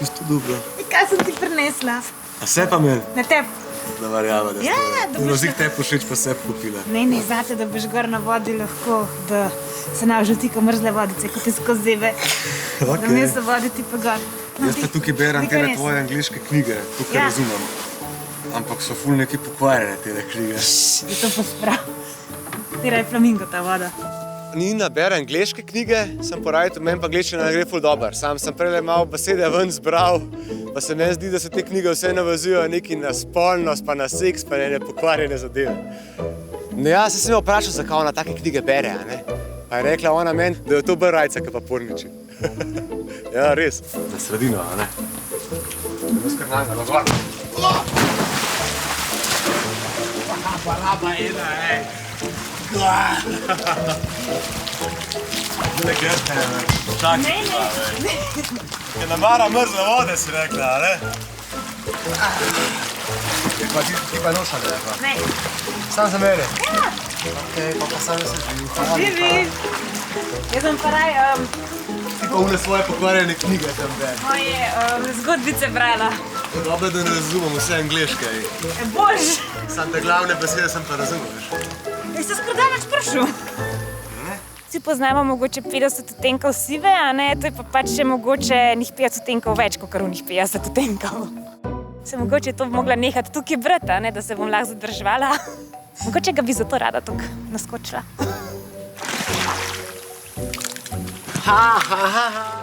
čisto dobro. Kaj sem ti prinesla? A se pa meni? Na teb. Da verjame, da Ja, ste. da No, boš... zik te pošeč pa se kupila. Ne, zate, da boš gor na vodi lahko, da se ne vžutika mrzle vodice, kot je skozi zebe. Da mi se voditi pa gor. Jaz pa tukaj berem te tvoje angliške knjige, tukaj razumem. Ampak so ful neki pokvarjene te knjige. Je to pa sprav. Tira je flamingo ta voda. Nina bere angleške knjige, sem porajal, meni pa angleščina ne gre ful dober. Sam sem prele malo besede ven zbral, pa se meni zdi, da se te knjige vse navezujejo neki na spolnost, pa na seks, pa ne pokvarjene zadeve. No ja, se sem jo vprašal, zakaj ona take knjige bere, a ne? Pa je rekla ona meni, da je to bolj rajca, kot pa porniči. Ja, res. Na sredino, a ne? Jaz kar naga, gor. Laba ena, ej. Zdaj grte, čakaj. Ne. Je namara mrzle vode, si rekla, a ne? Ti pa noša ne, pa? Ne. Sam za mene? Ja. Okej, pa sam se živim. Živi. Jaz sem pa raj Ti pa une svoje pokvarjene knjige tam beri. moje zgodbice brala. Dobro, da ne razumem vse angleške. Bož! Sam te glavne besede sem pa razumeš. Jaz se skoraj več vprašal. Vsi poznamo mogoče 50 odtenkov sive, a ne? To je pa pač še mogoče njih 5 odtenkov več, kot njih 50 odtenkov. Se mogoče to bi mogla nehati tukaj brati, a ne? Da se bom lahko zadrževala. Mogoče ga bi zato rada tukaj naskočila. Ha, ha, ha, ha.